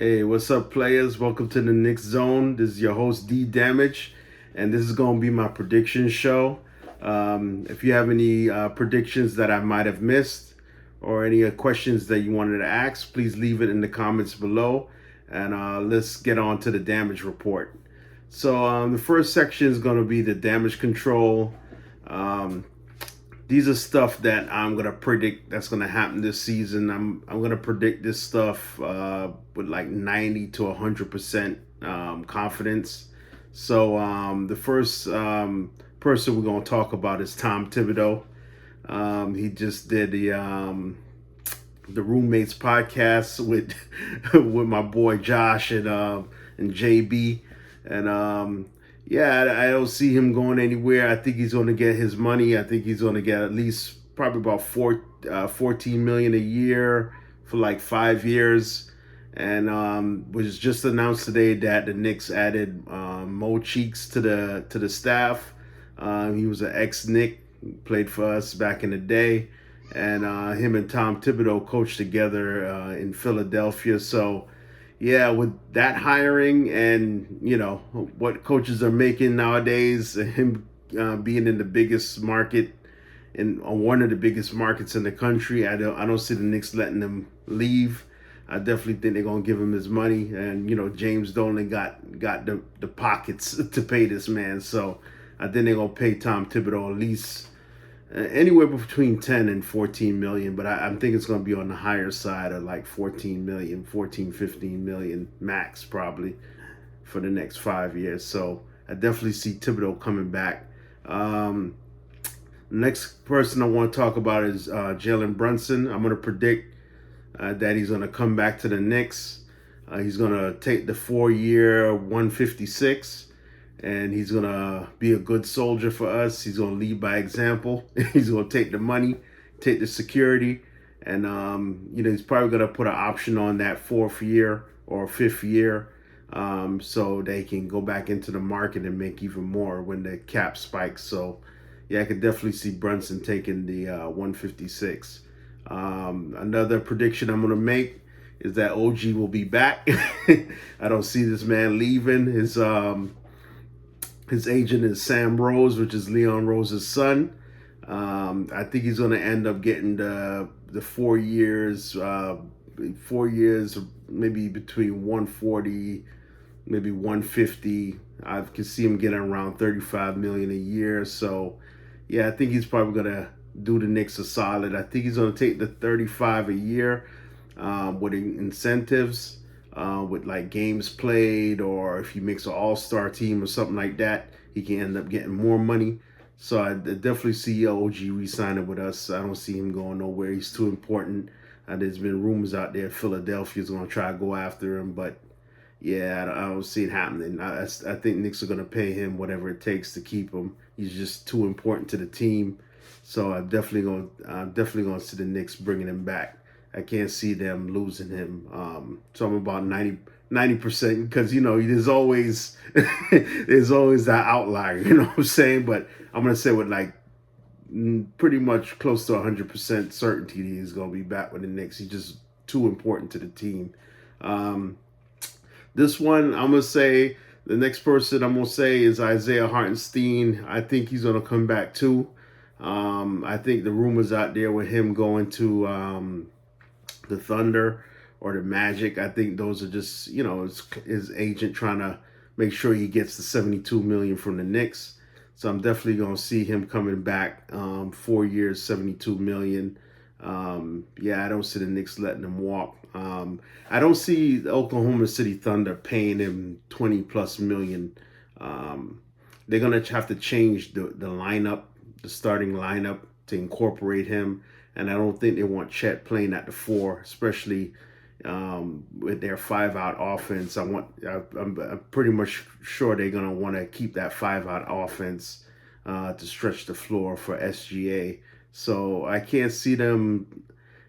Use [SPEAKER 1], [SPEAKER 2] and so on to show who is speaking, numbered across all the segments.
[SPEAKER 1] Hey, what's up, players? Welcome to the Knicks Zone. This is your host, D Damage, and this is going to be my prediction show. If you have any predictions that I might have missed or any questions that you wanted to ask, please leave it in the comments below, and let's get on to the damage report. So, the first section is going to be the damage control. Um, these are stuff that I'm gonna predict that's gonna happen this season. I'm gonna predict this stuff with like 90 to 100% confidence. So the first person we're gonna talk about is Tom Thibodeau. He just did the roommates podcast with with my boy Josh and JB, and yeah, I don't see him going anywhere. I think he's going to get his money. I think he's going to get at least probably about 14 million a year for like 5 years. And was just announced today that the Knicks added Mo Cheeks to the staff. He was an ex-Knick, played for us back in the day, and him and Tom Thibodeau coached together in Philadelphia. So yeah, with that hiring and what coaches are making nowadays, him being in the biggest market in one of the biggest markets in the country, I don't see the Knicks letting him leave. I definitely think they're gonna give him his money, and James Dolan got the pockets to pay this man, so I think they're gonna pay Tom Thibodeau at least anywhere between 10 and 14 million, but I think it's going to be on the higher side of like 14 million, 14, 15 million max probably for the next 5 years. So I definitely see Thibodeau coming back. Next person I want to talk about is Jalen Brunson. I'm going to predict that he's going to come back to the Knicks. He's going to take the 4-year 156, and he's going to be a good soldier for us. He's going to lead by example. He's going to take the money, take the security, and he's probably going to put an option on that 4th year or 5th year, so they can go back into the market and make even more when the cap spikes. So yeah, I could definitely see Brunson taking the 156. Another prediction I'm going to make is that OG will be back. I don't see this man leaving. His agent is Sam Rose, which is Leon Rose's son. I think he's going to end up getting the 4 years, 4 years, maybe between 140, maybe 150. I can see him getting around 35 million a year. So yeah, I think he's probably going to do the Knicks a solid. I think he's going to take the 35 a year with incentives. With like games played, or if he makes an all-star team or something like that, he can end up getting more money. So I definitely see OG re-signing with us. I don't see him going nowhere. He's too important. There's been rumors out there Philadelphia's going to try to go after him, but yeah, I don't see it happening. I think Knicks are going to pay him whatever it takes to keep him. He's just too important to the team. So I'm definitely going to see the Knicks bringing him back. I can't see them losing him. So I'm about 90% because there's always there's always that outlier. You know what I'm saying? But I'm gonna say with like pretty much close to 100% certainty he's gonna be back with the Knicks. He's just too important to the team. This one I'm gonna say the next person I'm gonna say is Isaiah Hartenstein. I think he's gonna come back too. I think the rumors out there with him going to the Thunder or the Magic, I think those are just his agent trying to make sure he gets the 72 million from the Knicks. So I'm definitely going to see him coming back. 4 years, 72 million. Yeah, I don't see the Knicks letting him walk. I don't see the Oklahoma City Thunder paying him 20 plus million. They're going to have to change the lineup, the starting lineup, to incorporate him. And I don't think they want Chet playing at the 4, especially with their 5-out offense. I'm pretty much sure they're gonna want to keep that 5-out offense to stretch the floor for SGA. So I can't see them.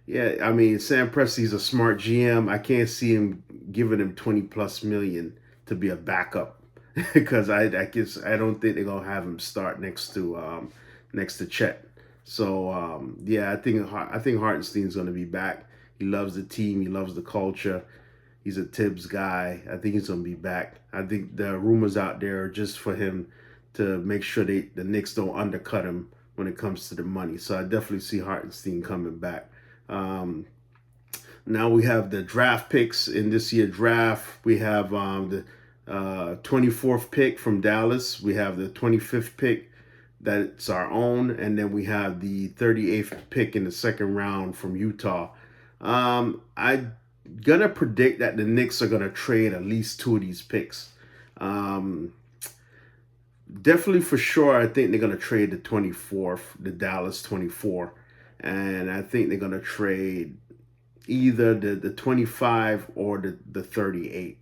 [SPEAKER 1] Yeah, I mean Sam Presti's a smart GM. I can't see him giving him 20 plus million to be a backup because I guess I don't think they're gonna have him start next to Chet. So yeah, I think Hartenstein's going to be back. He loves the team. He loves the culture. He's a Tibbs guy. I think he's gonna be back. I think the rumors out there are just for him to make sure the Knicks don't undercut him when it comes to the money. So I definitely see Hartenstein coming back. Um, Now we have the draft picks in this year draft. We have the 24th pick from Dallas. We have the 25th pick that's our own, and then we have the 38th pick in the second round from Utah. I'm gonna predict that the Knicks are gonna trade at least two of these picks. Um, Definitely for sure, I think they're gonna trade the 24th, the Dallas 24, and I think they're gonna trade either the 25 or the 38.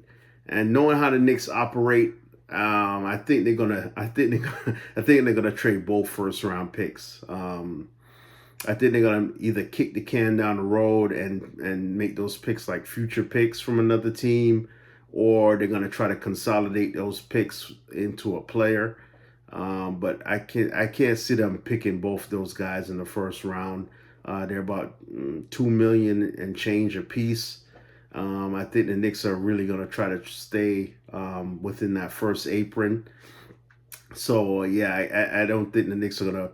[SPEAKER 1] And knowing how the Knicks operate, I think they're gonna trade both first round picks. I think they're gonna either kick the can down the road and make those picks like future picks from another team, or they're gonna try to consolidate those picks into a player. But I can't see them picking both those guys in the first round. They're about 2 million and change a piece. I think the Knicks are really going to try to stay within that first apron. So yeah, I don't think the Knicks are going to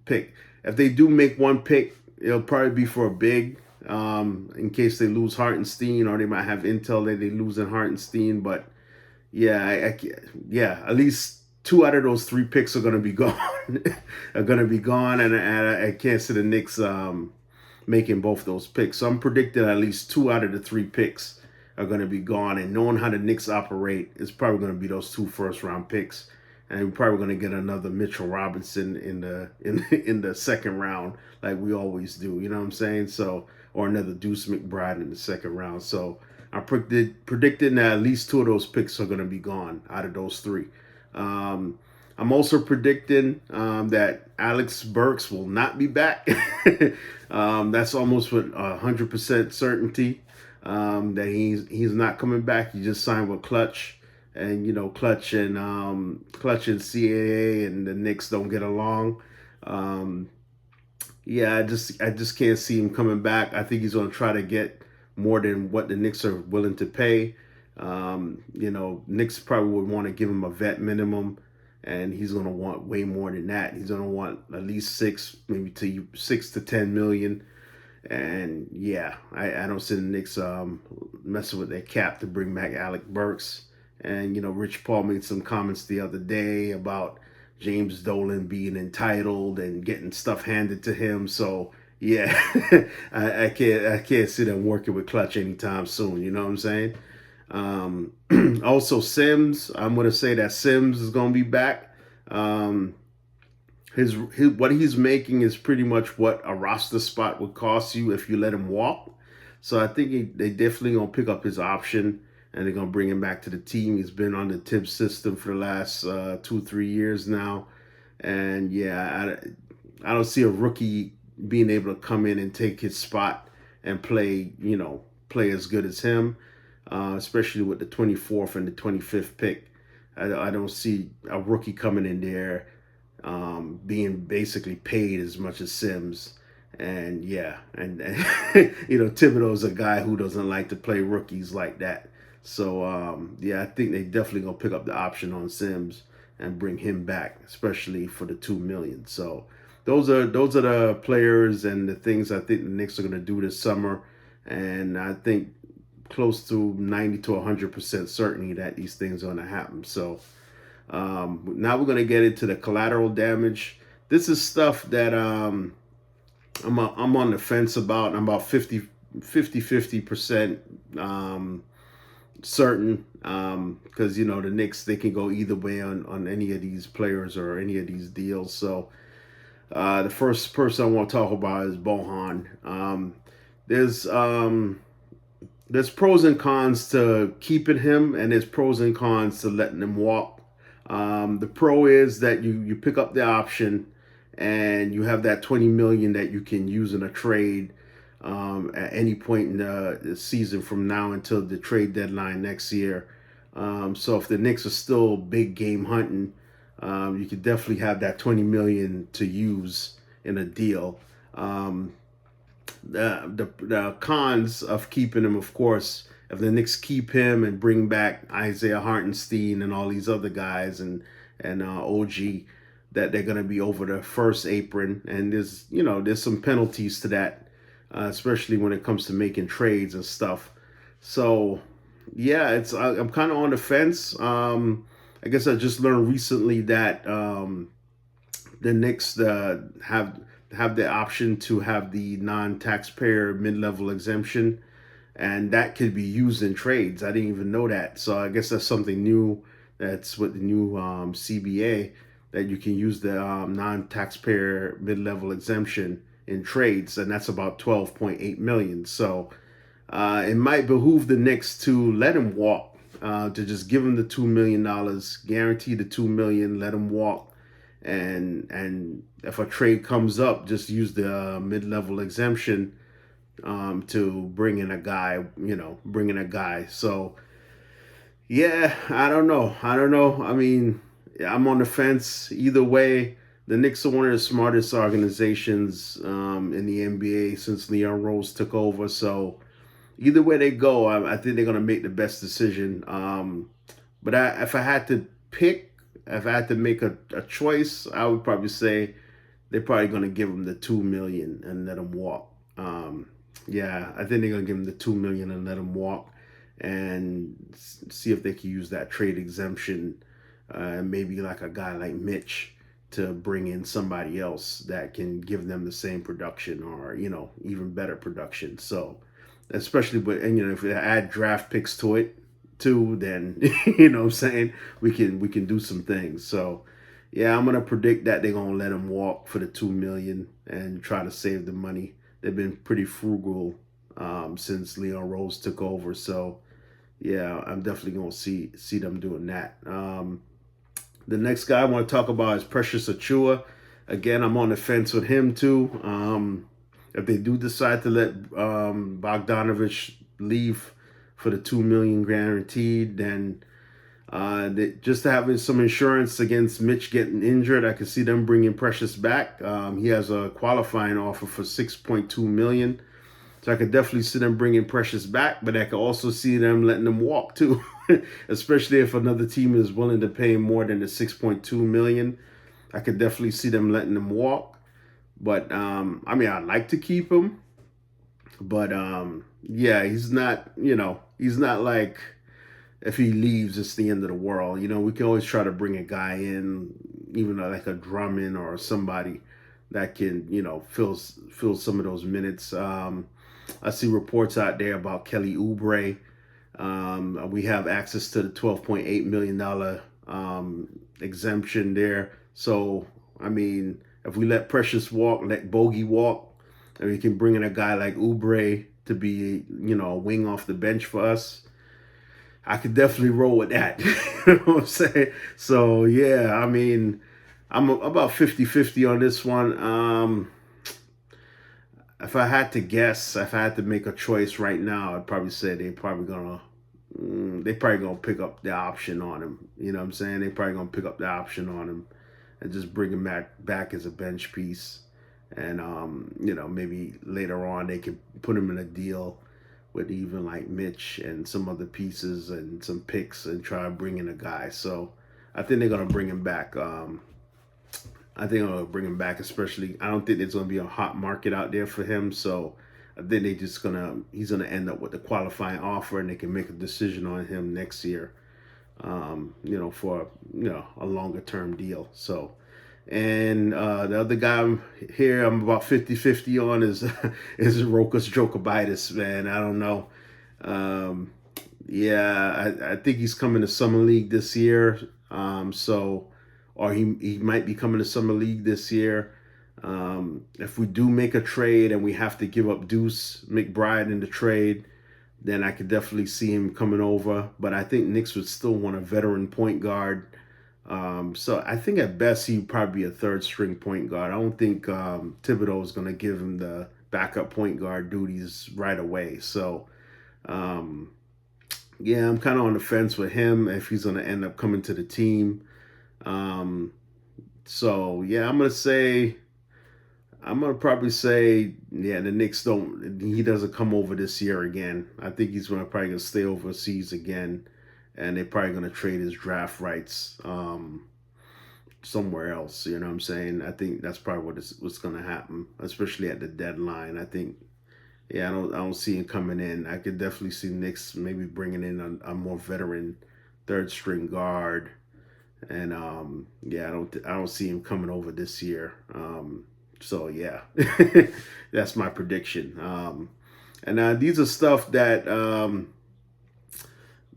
[SPEAKER 1] pick. If they do make one pick, it'll probably be for a big, in case they lose Hartenstein, or they might have intel that they lose in Hartenstein. But yeah, yeah, at least two out of those three picks are going to be gone. Are going to be gone, and I can't see the Knicks making both those picks. So I'm predicting at least two out of the three picks are going to be gone. And knowing how the Knicks operate, it's probably going to be those two first round picks, and we're probably going to get another Mitchell Robinson in the second round, like we always do. You know what I'm saying? So, or another Deuce McBride in the second round. So I'm predicting that at least two of those picks are going to be gone out of those three. I'm also predicting that Alex Burks will not be back. That's almost with 100% certainty that he's not coming back. He just signed with Clutch, and Clutch and CAA and the Knicks don't get along. Yeah, I just can't see him coming back. I think he's going to try to get more than what the Knicks are willing to pay. Knicks probably would want to give him a vet minimum, and he's going to want way more than that. He's going to want at least 6 to 10 million. And yeah, I don't see the Knicks messing with their cap to bring back Alec Burks. And Rich Paul made some comments the other day about James Dolan being entitled and getting stuff handed to him. So yeah, I can't see them working with Clutch anytime soon. You know what I'm saying? Also Sims, I'm going to say that Sims is going to be back. His what he's making is pretty much what a roster spot would cost you if you let him walk. So I think they definitely going to pick up his option, and they're going to bring him back to the team. He's been on the Tibbs system for the last 2-3 years now. And yeah, I don't see a rookie being able to come in and take his spot and play as good as him. Especially with the 24th and the 25th pick. I don't see a rookie coming in there being basically paid as much as Sims. And yeah, and Thibodeau's a guy who doesn't like to play rookies like that. So yeah, I think they definitely gonna pick up the option on Sims and bring him back, especially for the 2 million. So those are the players and the things I think the Knicks are gonna do this summer, and I think close to 90 to 100% certainty that these things are going to happen. So now we're going to get into the collateral damage. This is stuff that I'm on the fence about. I'm about 50% certain because the Knicks, they can go either way on any of these players or any of these deals. So the first person I want to talk about is Bohan. There's pros and cons to keeping him, and there's pros and cons to letting him walk. The pro is that you pick up the option, and you have that 20 million that you can use in a trade at any point in the season from now until the trade deadline next year. So if the Knicks are still big game hunting, you could definitely have that 20 million to use in a deal. The cons of keeping him, of course, if the Knicks keep him and bring back Isaiah Hartenstein and all these other guys and OG, that they're going to be over the first apron. And there's some penalties to that, especially when it comes to making trades and stuff. So yeah, I'm kind of on the fence. I guess I just learned recently that the Knicks have the option to have the non-taxpayer mid-level exemption, and that could be used in trades. I didn't even know that, so I guess that's something new. That's with the new CBA, that you can use the non-taxpayer mid-level exemption in trades, and that's about 12.8 million. So it might behoove the Knicks to let him walk, to just give him the $2 million, guarantee the 2 million, let him walk, and if a trade comes up, just use the mid-level exemption to bring in a guy. Bring in a guy. So yeah, I don't know. I mean, I'm on the fence either way. The Knicks are one of the smartest organizations in the NBA since Leon Rose took over. So either way they go, I think they're going to make the best decision. But if I had to pick, if I had to make a choice, I would probably say they're probably going to give him the 2 million and let him walk. Yeah, I think they're going to give him the 2 million and let him walk, and see if they can use that trade exemption, maybe like a guy like Mitch, to bring in somebody else that can give them the same production, or even better production. So especially if we add draft picks to it too, then what I'm saying, we can do some things. So yeah, I'm gonna predict that they're gonna let him walk for the 2 million and try to save the money. They've been pretty frugal since Leon Rose took over. So yeah, I'm definitely gonna see them doing that. The next guy I want to talk about is Precious Achiuwa. Again, I'm on the fence with him too. If they do decide to let Bogdanovich leave for the 2 million guaranteed, then just having some insurance against Mitch getting injured, I could see them bringing Precious back. He has a qualifying offer for 6.2 million, so I could definitely see them bringing Precious back. But I could also see them letting him walk too, especially if another team is willing to pay more than the 6.2 million. I could definitely see them letting him walk. But I mean, I'd like to keep him, but yeah, he's not. He's not like, if he leaves, it's the end of the world. We can always try to bring a guy in, even like a Drummond or somebody that can, fill some of those minutes. I see reports out there about Kelly Oubre. We have access to the $12.8 million exemption there. So I mean, if we let Precious walk, let Bogey walk, and we can bring in a guy like Oubre to be, a wing off the bench for us, I could definitely roll with that. You know what I'm saying? So yeah, I mean, I'm about 50-50 on this one. If I had to guess, if I had to make a choice right now, I'd probably say they probably gonna pick up the option on him. You know what I'm saying? They probably gonna pick up the option on him and just bring him back as a bench piece. And maybe later on they could put him in a deal with even like Mitch and some other pieces and some picks and try to bring in a guy. So I think they're gonna bring him back. I think I'm gonna bring him back, especially I don't think there's gonna be a hot market out there for him. So I think he's gonna end up with a qualifying offer, and they can make a decision on him next year. For a longer term deal. So, and the other guy here I'm about 50-50 on is Rokas Jokovitis, man. I don't know. Yeah, I think he's coming to Summer League this year. Or he might be coming to Summer League this year. If we do make a trade and we have to give up Deuce McBride in the trade, then I could definitely see him coming over. But I think Knicks would still want a veteran point guard. So I think at best he'd probably be a third string point guard. I don't think Thibodeau is going to give him the backup point guard duties right away. So yeah, I'm kind of on the fence with him if he's going to end up coming to the team. So yeah, I'm going to say I'm gonna probably say, yeah, the Knicks don't. He doesn't come over this year again. I think he's probably gonna stay overseas again, and they're probably gonna trade his draft rights somewhere else. You know what I'm saying? I think that's probably what's gonna happen, especially at the deadline. I think, yeah, I don't see him coming in. I could definitely see Knicks maybe bringing in a more veteran third string guard, and yeah, I don't see him coming over this year. So yeah, that's my prediction. And these are stuff that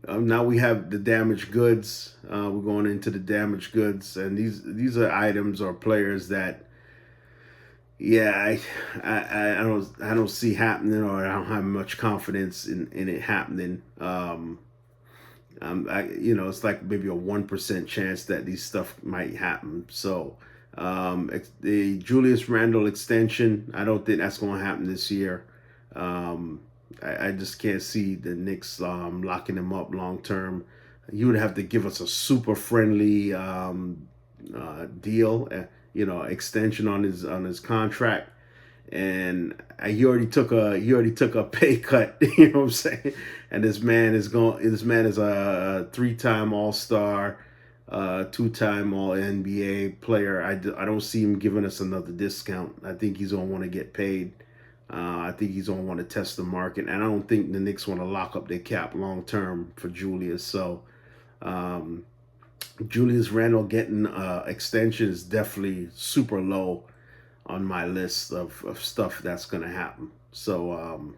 [SPEAKER 1] now we have the damaged goods. We're going into the damaged goods, and these are items or players that, yeah, I don't see happening, or I don't have much confidence in it happening. It's like maybe a 1% chance that these stuff might happen. So the Julius Randle extension, I don't think that's going to happen this year. I just can't see the Knicks locking him up long term. You would have to give us a super friendly deal, extension on his contract, and he already took a pay cut. You know what I'm saying? And this man is a 3-time All-Star, 2-time All NBA player. I don't see him giving us another discount. I think he's gonna want to get paid. I think he's gonna want to test the market, and I don't think the Knicks want to lock up their cap long term for Julius. So Julius Randle getting extension is definitely super low on my list of stuff that's gonna happen. So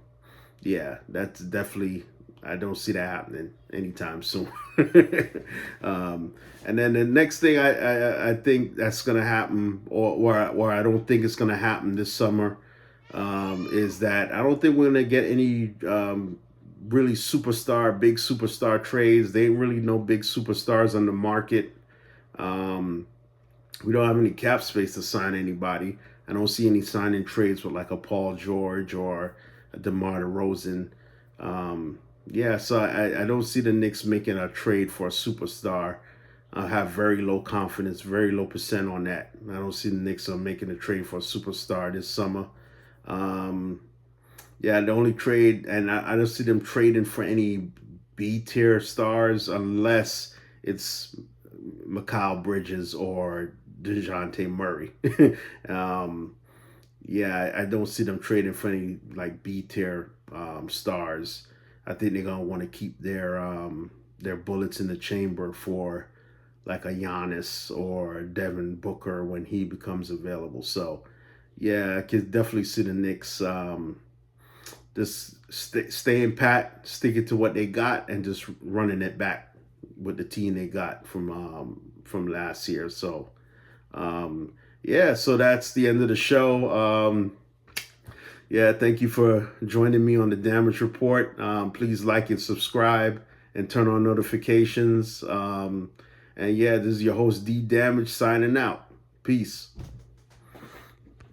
[SPEAKER 1] yeah, that's definitely, I don't see that happening anytime soon. And then the next thing I think that's gonna happen, or I don't think it's gonna happen this summer, is that I don't think we're gonna get any really big superstar trades. They ain't really no big superstars on the market. We don't have any cap space to sign anybody. I don't see any signing trades with like a Paul George or a DeMar DeRozan. Yeah, so I don't see the Knicks making a trade for a superstar. I have very low confidence, very low percent on that. I don't see the Knicks making a trade for a superstar this summer. Yeah, the only trade, and I don't see them trading for any B-tier stars unless it's Mikal Bridges or DeJounte Murray. Yeah, I don't see them trading for any like B-tier stars. I think they're gonna want to keep their bullets in the chamber for like a Giannis or Devin Booker when he becomes available. So yeah, I can definitely see the Knicks just staying pat, sticking to what they got, and just running it back with the team they got from last year. So yeah, so that's the end of the show. Yeah, thank you for joining me on the Damage Report. Please like and subscribe and turn on notifications. And yeah, this is your host D Damage signing out. Peace.